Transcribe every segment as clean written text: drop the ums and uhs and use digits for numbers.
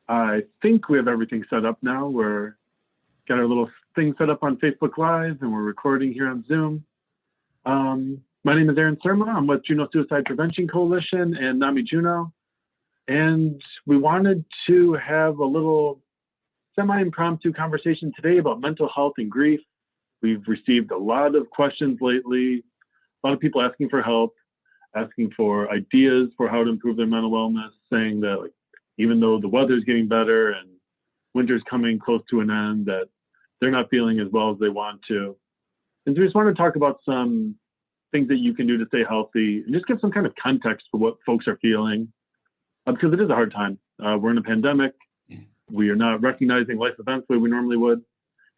I think we have everything set up now. We're got our little thing set up on Facebook Live, and we're recording here on Zoom. My name is Aaron Surma. I'm with Juno Suicide Prevention Coalition and NAMI Juno. And we wanted to have a little semi-impromptu conversation today about mental health and grief. We've received a lot of questions lately, a lot of people asking for help, asking for ideas for how to improve their mental wellness, saying that even though the weather's getting better and winter's coming close to an end, that they're not feeling as well as they want to. And so we just want to talk about some things that you can do to stay healthy and just give some kind of context for what folks are feeling, because it is a hard time. We're in a pandemic. We are not recognizing life events the way we normally would.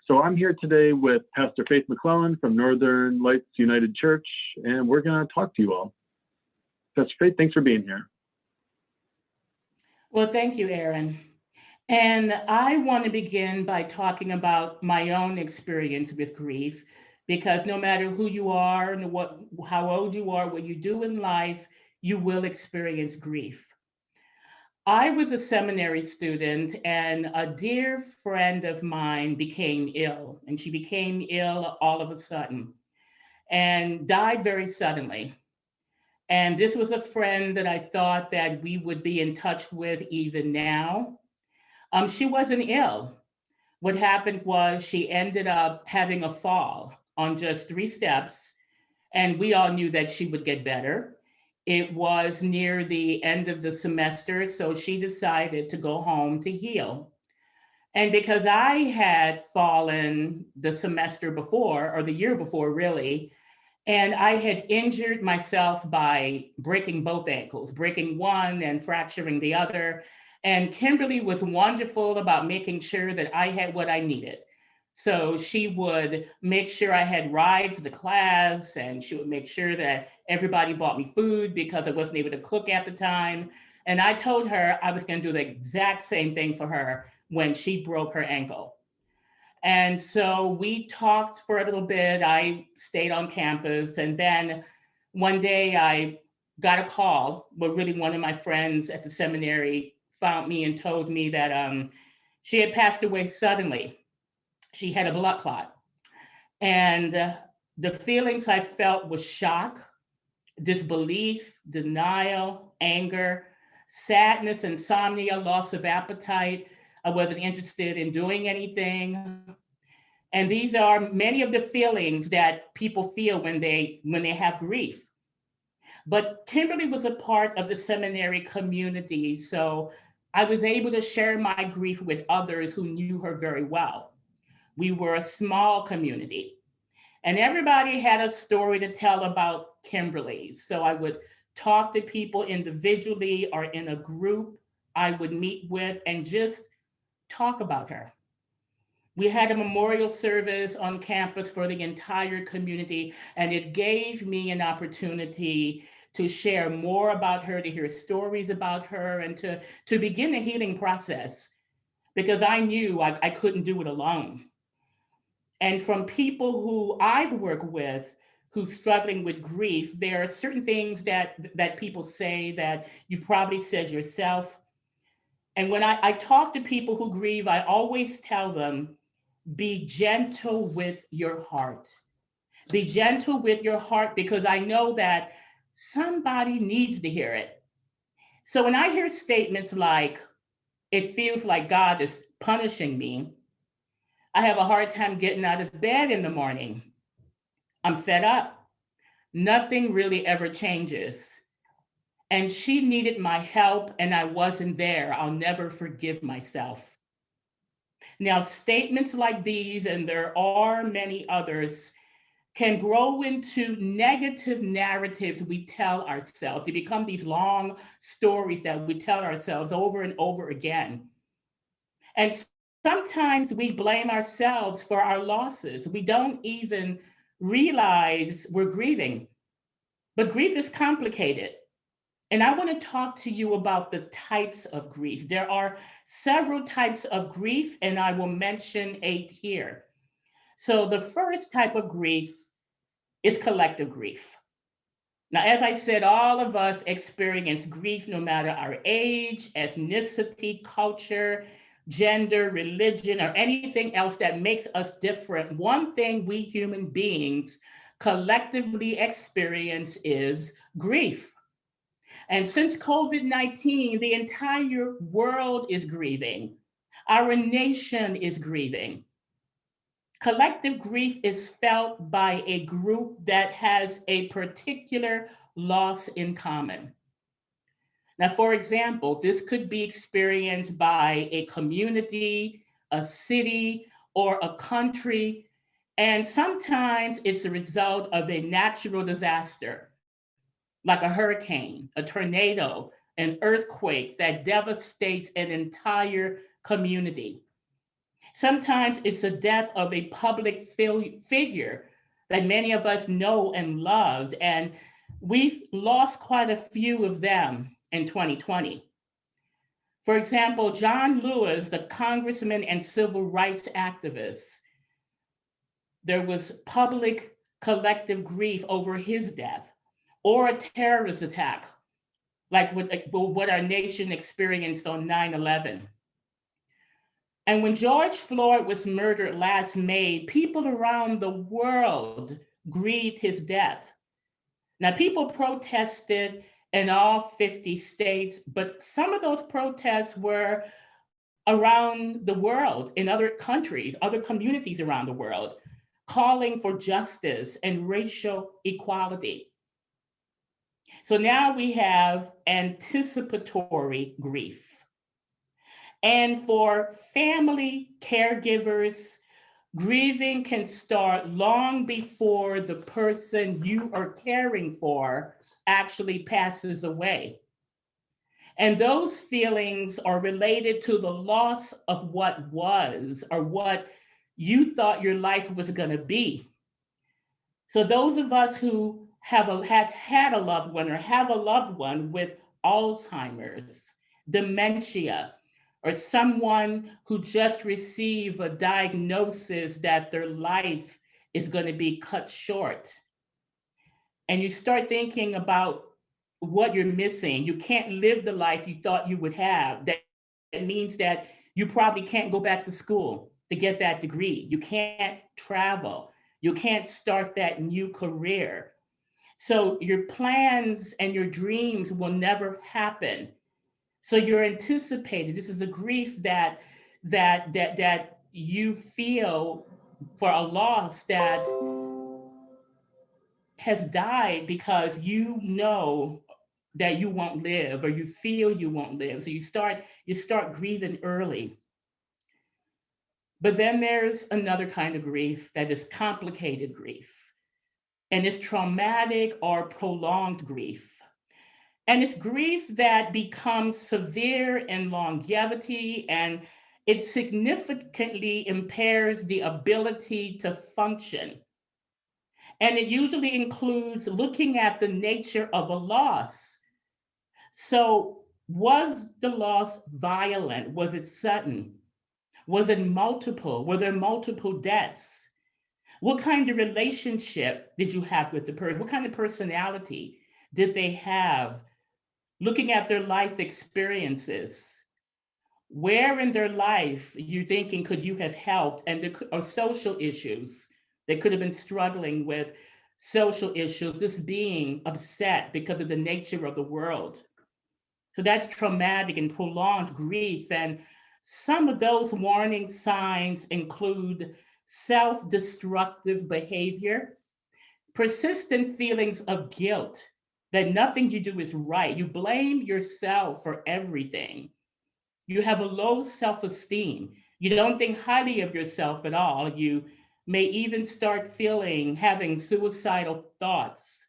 So I'm here today with Pastor Faith McClellan from Northern Lights United Church, and we're going to talk to you all. Pastor Faith, thanks for being here. Well, thank you, Aaron. And I want to begin by talking about my own experience with grief, because no matter who you are and how old you are, what you do in life, you will experience grief. I was a seminary student, and a dear friend of mine became ill, and she became ill all of a sudden and died very suddenly. And this was a friend that I thought that we would be in touch with even now. She wasn't ill. What happened was she ended up having a fall on just 3 steps, and we all knew that she would get better. It was near the end of the semester, so she decided to go home to heal. And because I had fallen the semester before, or the year before, really, and I had injured myself by breaking both ankles, breaking one and fracturing the other. And Kimberly was wonderful about making sure that I had what I needed. So she would make sure I had rides to class, and she would make sure that everybody bought me food because I wasn't able to cook at the time. And I told her I was going to do the exact same thing for her when she broke her ankle. And so we talked for a little bit. I stayed on campus. And then one day I got a call where really one of my friends at the seminary found me and told me that she had passed away suddenly. She had a blood clot. And the feelings I felt was shock, disbelief, denial, anger, sadness, insomnia, loss of appetite. I wasn't interested in doing anything. And these are many of the feelings that people feel when they have grief. But Kimberly was a part of the seminary community, so I was able to share my grief with others who knew her very well. We were a small community, and everybody had a story to tell about Kimberly. So I would talk to people individually or in a group I would meet with and just talk about her. We had a memorial service on campus for the entire community, and it gave me an opportunity to share more about her, to hear stories about her, and to begin the healing process, because I knew I couldn't do it alone. And from people who I've worked with who's struggling with grief, there are certain things that people say that you've probably said yourself. And when I talk to people who grieve, I always tell them, be gentle with your heart. Be gentle with your heart, because I know that somebody needs to hear it. So when I hear statements like, it feels like God is punishing me, I have a hard time getting out of bed in the morning. I'm fed up. Nothing really ever changes. And she needed my help, and I wasn't there. I'll never forgive myself. Now, statements like these, and there are many others, can grow into negative narratives we tell ourselves. They become these long stories that we tell ourselves over and over again. And sometimes we blame ourselves for our losses. We don't even realize we're grieving. But grief is complicated. And I want to talk to you about the types of grief. There are several types of grief, and I will mention 8 here. So the first type of grief is collective grief. Now, as I said, all of us experience grief no matter our age, ethnicity, culture, gender, religion, or anything else that makes us different. One thing we human beings collectively experience is grief. And since COVID-19, the entire world is grieving. Our nation is grieving. Collective grief is felt by a group that has a particular loss in common. Now, for example, this could be experienced by a community, a city, or a country, and sometimes it's a result of a natural disaster, like a hurricane, a tornado, an earthquake that devastates an entire community. Sometimes it's the death of a public figure that many of us know and loved, and we've lost quite a few of them in 2020. For example, John Lewis, the congressman and civil rights activist, there was public collective grief over his death, or a terrorist attack, like what our nation experienced on 9/11. And when George Floyd was murdered last May, people around the world grieved his death. Now, people protested in all 50 states, but some of those protests were around the world, in other countries, other communities around the world, calling for justice and racial equality. So now we have anticipatory grief. And for family caregivers, grieving can start long before the person you are caring for actually passes away. And those feelings are related to the loss of what was or what you thought your life was going to be. So those of us who had a loved one or have a loved one with Alzheimer's, dementia, or someone who just received a diagnosis that their life is going to be cut short. And you start thinking about what you're missing. You can't live the life you thought you would have. That means that you probably can't go back to school to get that degree. You can't travel. You can't start that new career. So your plans and your dreams will never happen. So you're anticipating. This is a grief that you feel for a loss that has died because you know that you won't live, or you feel you won't live. So you start grieving early. But then there's another kind of grief that is complicated grief, and it's traumatic or prolonged grief. And it's grief that becomes severe in longevity, and it significantly impairs the ability to function. And it usually includes looking at the nature of a loss. So, was the loss violent? Was it sudden? Was it multiple? Were there multiple deaths? What kind of relationship did you have with the person? What kind of personality did they have? Looking at their life experiences, where in their life you thinking could you have helped, and or social issues. They could have been struggling with social issues, just being upset because of the nature of the world. So that's traumatic and prolonged grief. And some of those warning signs include self-destructive behavior, persistent feelings of guilt, that nothing you do is right. You blame yourself for everything. You have a low self-esteem. You don't think highly of yourself at all. You may even start having suicidal thoughts,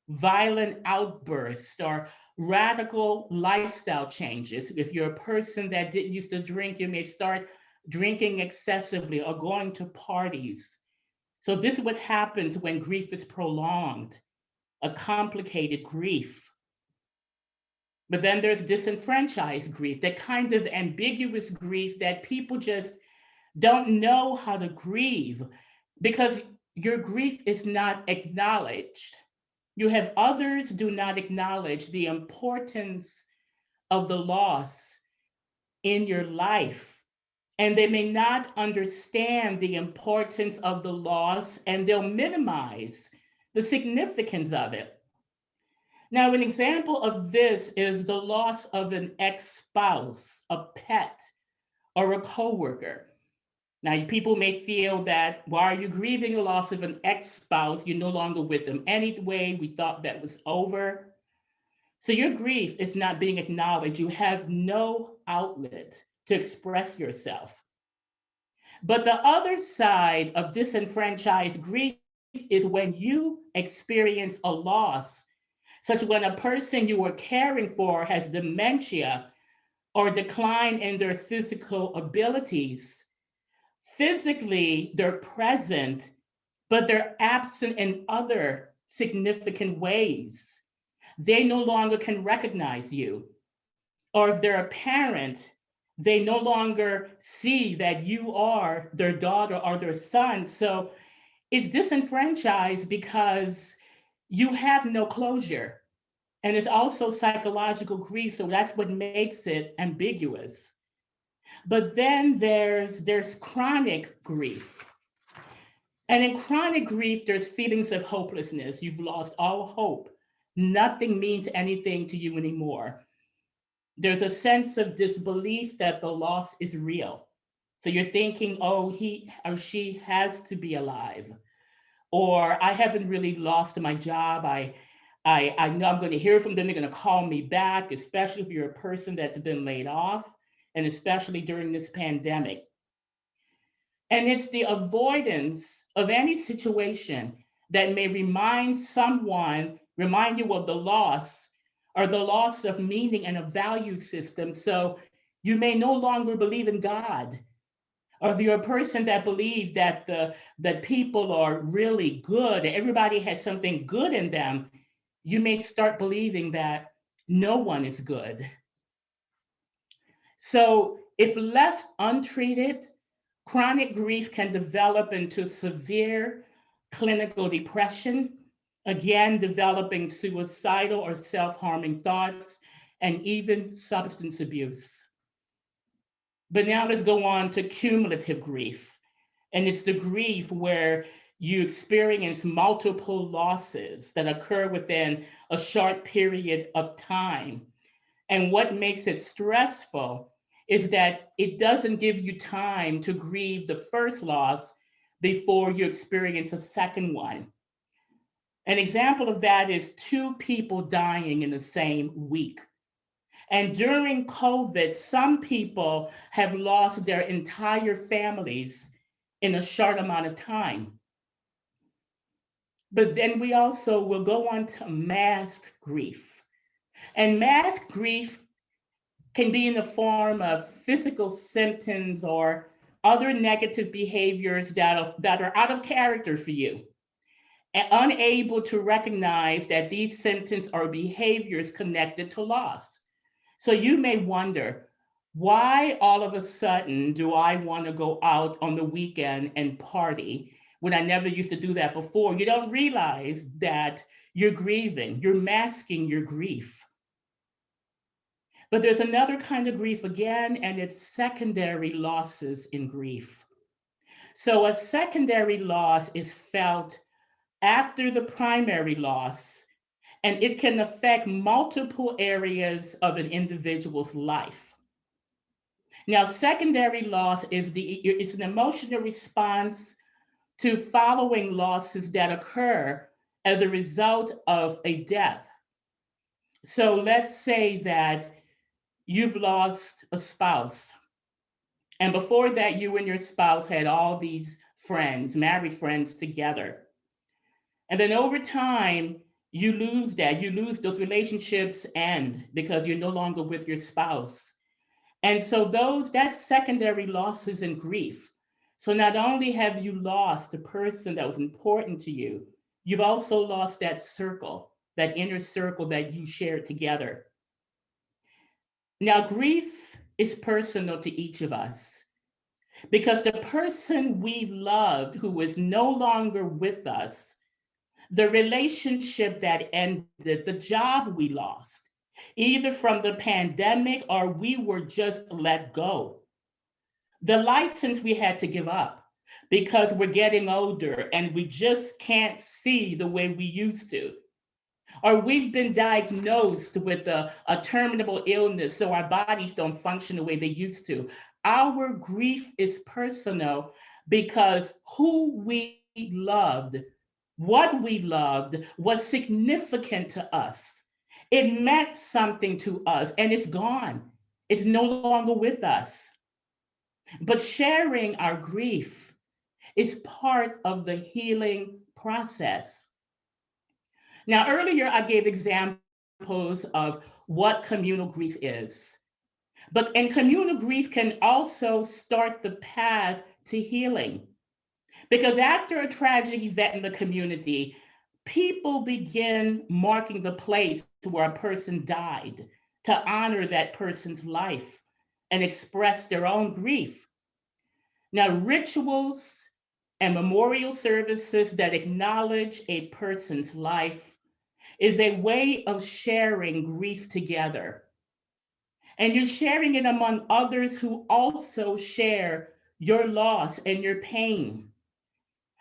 violent outbursts, or radical lifestyle changes. If you're a person that didn't used to drink, you may start drinking excessively or going to parties. So this is what happens when grief is prolonged, a complicated grief. But then there's disenfranchised grief, that kind of ambiguous grief that people just don't know how to grieve because your grief is not acknowledged. You have others do not acknowledge the importance of the loss in your life, and they may not understand the importance of the loss, and they'll minimize the significance of it. Now, an example of this is the loss of an ex-spouse, a pet, or a coworker. Now, people may feel that, why are you grieving the loss of an ex-spouse? You're no longer with them anyway. We thought that was over. So your grief is not being acknowledged. You have no outlet to express yourself. But the other side of disenfranchised grief is when you experience a loss, such when a person you were caring for has dementia or decline in their physical abilities. Physically, they're present, but they're absent in other significant ways. They no longer can recognize you. Or if they're a parent, they no longer see that you are their daughter or their son. So it's disenfranchised because you have no closure. And it's also psychological grief. So that's what makes it ambiguous. But then there's chronic grief. And in chronic grief, there's feelings of hopelessness. You've lost all hope. Nothing means anything to you anymore. There's a sense of disbelief that the loss is real. So you're thinking, oh, he or she has to be alive. Or I haven't really lost my job. I know I'm going to hear from them. They're going to call me back, especially if you're a person that's been laid off, and especially during this pandemic. And it's the avoidance of any situation that may remind you of the loss or the loss of meaning and a value system. So you may no longer believe in God. Or if you're a person that believes that people are really good, everybody has something good in them, you may start believing that no one is good. So if left untreated, chronic grief can develop into severe clinical depression, again, developing suicidal or self-harming thoughts, and even substance abuse. But now let's go on to cumulative grief. And it's the grief where you experience multiple losses that occur within a short period of time. And what makes it stressful is that it doesn't give you time to grieve the first loss before you experience a second one. An example of that is two people dying in the same week. And during COVID, some people have lost their entire families in a short amount of time. But then we also will go on to mask grief. And mask grief can be in the form of physical symptoms or other negative behaviors that are out of character for you, and unable to recognize that these symptoms are behaviors connected to loss. So you may wonder, why all of a sudden do I want to go out on the weekend and party when I never used to do that before? You don't realize that you're grieving, you're masking your grief. But there's another kind of grief again, and it's secondary losses in grief. So a secondary loss is felt after the primary loss, and it can affect multiple areas of an individual's life. Now, secondary loss it's an emotional response to following losses that occur as a result of a death. So let's say that you've lost a spouse. And before that, you and your spouse had all these friends, married friends together. And then over time, you lose that. You lose those relationships end because you're no longer with your spouse. And so that's secondary losses and grief. So not only have you lost the person that was important to you, you've also lost that circle, that inner circle that you shared together. Now, grief is personal to each of us because the person we loved who is no longer with us the relationship that ended, the job we lost, either from the pandemic or we were just let go, the license we had to give up because we're getting older and we just can't see the way we used to. Or we've been diagnosed with a terminal illness, so our bodies don't function the way they used to. Our grief is personal because who we loved, what we loved, was significant to us. It meant something to us, and it's gone. It's no longer with us. But sharing our grief is part of the healing process. Now, earlier I gave examples of what communal grief is. And communal grief can also start the path to healing. Because after a tragic event in the community, people begin marking the place where a person died to honor that person's life and express their own grief. Now, rituals and memorial services that acknowledge a person's life is a way of sharing grief together. And you're sharing it among others who also share your loss and your pain.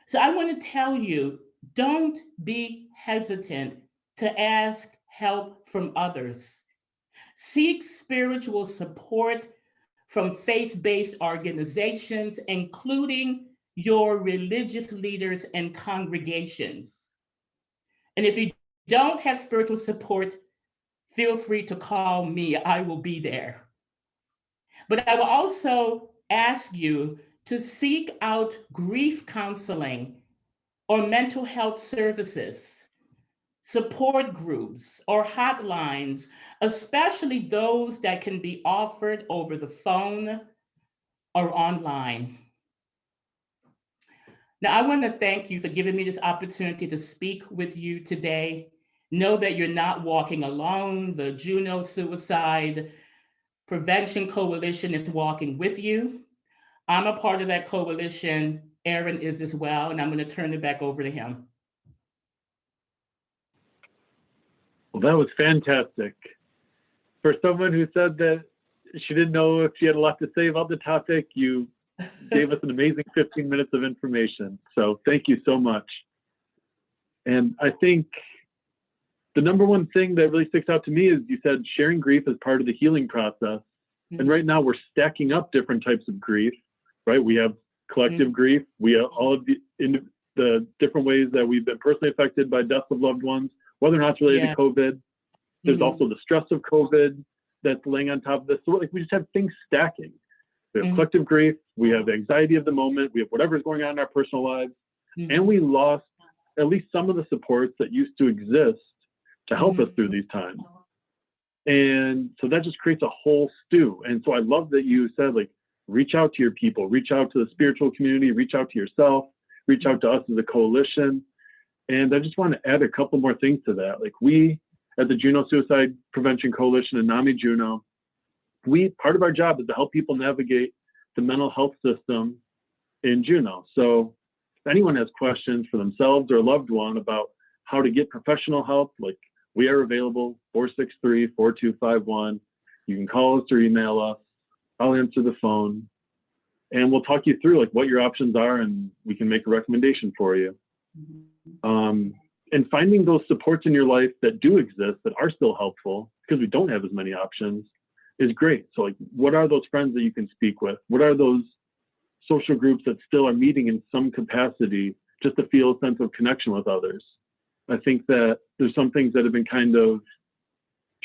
So I want to tell you, don't be hesitant to ask help from others. Seek spiritual support from faith-based organizations, including your religious leaders and congregations. And if you don't have spiritual support, feel free to call me. I will be there. But I will also ask you to seek out grief counseling or mental health services, support groups, or hotlines, especially those that can be offered over the phone or online. Now, I want to thank you for giving me this opportunity to speak with you today. Know that you're not walking alone. The Juno Suicide Prevention Coalition is walking with you. I'm a part of that coalition. Aaron is as well, and I'm going to turn it back over to him. Well, that was fantastic. For someone who said that she didn't know if she had a lot to say about the topic, you gave us an amazing 15 minutes of information. So thank you so much. And I think the number one thing that really sticks out to me is you said sharing grief is part of the healing process. Mm-hmm. And right now we're stacking up different types of grief, right? We have collective grief. We have all of the different ways that we've been personally affected by deaths of loved ones, whether or not it's related to COVID. There's also the stress of COVID that's laying on top of this. So like we just have things stacking. We have collective grief. We have the anxiety of the moment. We have whatever's going on in our personal lives. And we lost at least some of the supports that used to exist to help us through these times. And so that just creates a whole stew. And so I love that you said, like, reach out to your people, reach out to the spiritual community, reach out to yourself, reach out to us as a coalition. And I just want to add a couple more things to that. Like we, at the Juno Suicide Prevention Coalition and NAMI Juno, part of our job is to help people navigate the mental health system in Juno. So if anyone has questions for themselves or a loved one about how to get professional help, like we are available, 463-4251. You can call us or email us. I'll answer the phone and we'll talk you through like what your options are and we can make a recommendation for you. And finding those supports in your life that do exist, that are still helpful because we don't have as many options, is great. So like, what are those friends that you can speak with? What are those social groups that still are meeting in some capacity just to feel a sense of connection with others? I think that there's some things that have been kind of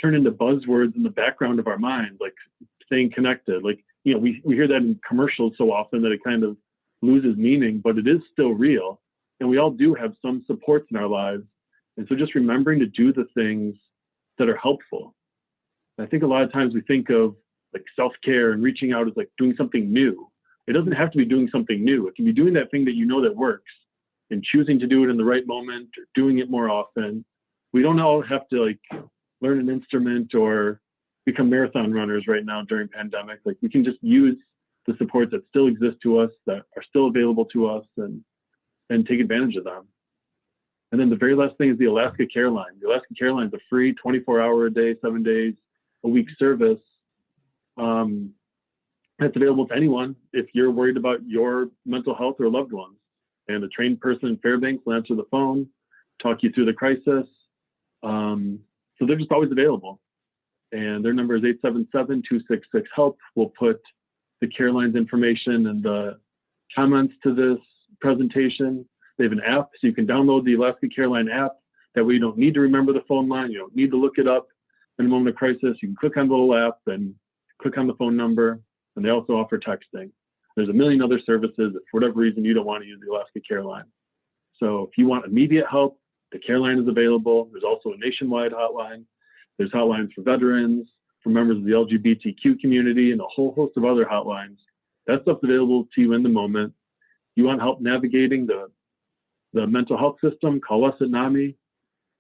turned into buzzwords in the background of our mind, like staying connected. Like, you know, we hear that in commercials so often that it kind of loses meaning, but it is still real. And we all do have some supports in our lives. And so just remembering to do the things that are helpful. I think a lot of times we think of like self-care and reaching out as like doing something new. It doesn't have to be doing something new. It can be doing that thing that you know that works and choosing to do it in the right moment or doing it more often. We don't all have to like learn an instrument or become marathon runners right now during pandemic. Like we can just use the supports that still exist to us, that are still available to us, and take advantage of them. And then the very last thing is the Alaska Care Line. The Alaska Care Line is a free 24-hour a day, 7 days a week service. That's available to anyone if you're worried about your mental health or loved ones. And a trained person in Fairbanks will answer the phone, talk you through the crisis. So they're just always available. And their number is 877-266-HELP. We'll put the Care Line's information in the comments to this presentation. They have an app, so you can download the Alaska Care Line app. That way you don't need to remember the phone line. You don't need to look it up in a moment of crisis. You can click on the little app and click on the phone number. And they also offer texting. There's a million other services if for whatever reason you don't want to use the Alaska Care Line. So if you want immediate help, the Care Line is available. There's also a nationwide hotline. There's hotlines for veterans, for members of the LGBTQ community, and a whole host of other hotlines. That stuff's available to you in the moment. You want help navigating the mental health system, call us at NAMI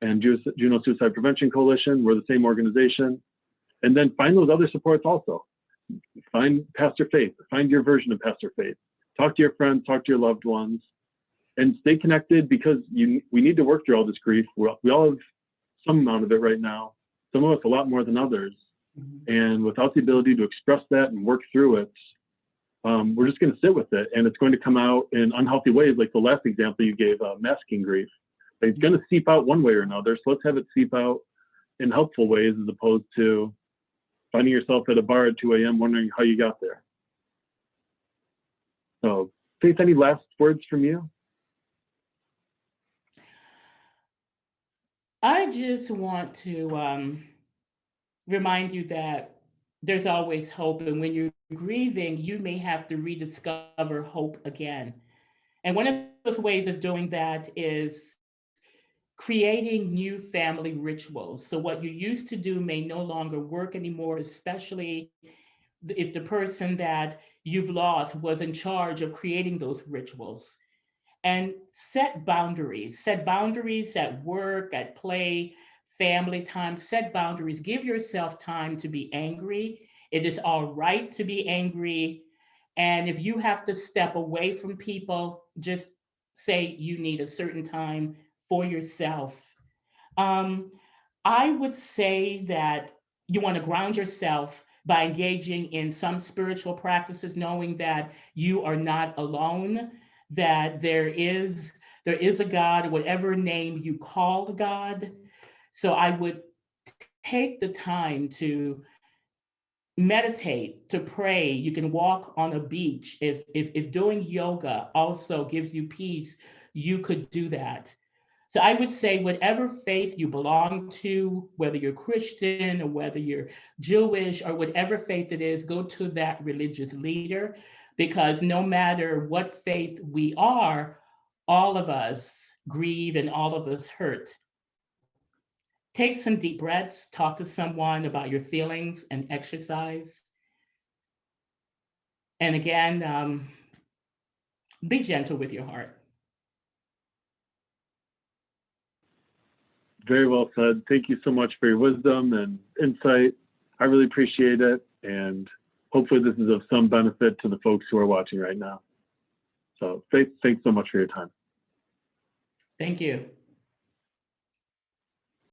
and Juno Suicide Prevention Coalition. We're the same organization. And then find those other supports also. Find Pastor Faith, find your version of Pastor Faith. Talk to your friends, talk to your loved ones, and stay connected because we need to work through all this grief. We all have some amount of it right now. Some of us a lot more than others. And without the ability to express that and work through it, we're just going to sit with it. And it's going to come out in unhealthy ways, like the last example you gave, masking grief. It's going to seep out one way or another. So let's have it seep out in helpful ways as opposed to finding yourself at a bar at 2 a.m. wondering how you got there. So, Faith, any last words from you? I just want to remind you that there's always hope. And when you're grieving, you may have to rediscover hope again. And one of those ways of doing that is creating new family rituals. So what you used to do may no longer work anymore, especially if the person that you've lost was in charge of creating those rituals. And set boundaries at work, at play, family time, set boundaries. Give yourself time to be angry. It is all right to be angry. And if you have to step away from people, just say you need a certain time for yourself. I would say that you want to ground yourself by engaging in some spiritual practices, knowing that you are not alone, that there is a God, whatever name you call God. So I would take the time to meditate, to pray. You can walk on a beach. If doing yoga also gives you peace, you could do that. So I would say whatever faith you belong to, whether you're Christian or whether you're Jewish or whatever faith it is, go to that religious leader, because no matter what faith we are, all of us grieve and all of us hurt. Take some deep breaths, talk to someone about your feelings and exercise. And again, be gentle with your heart. Very well said. Thank you so much for your wisdom and insight. I really appreciate it. And hopefully this is of some benefit to the folks who are watching right now. So Faith, thanks so much for your time. Thank you.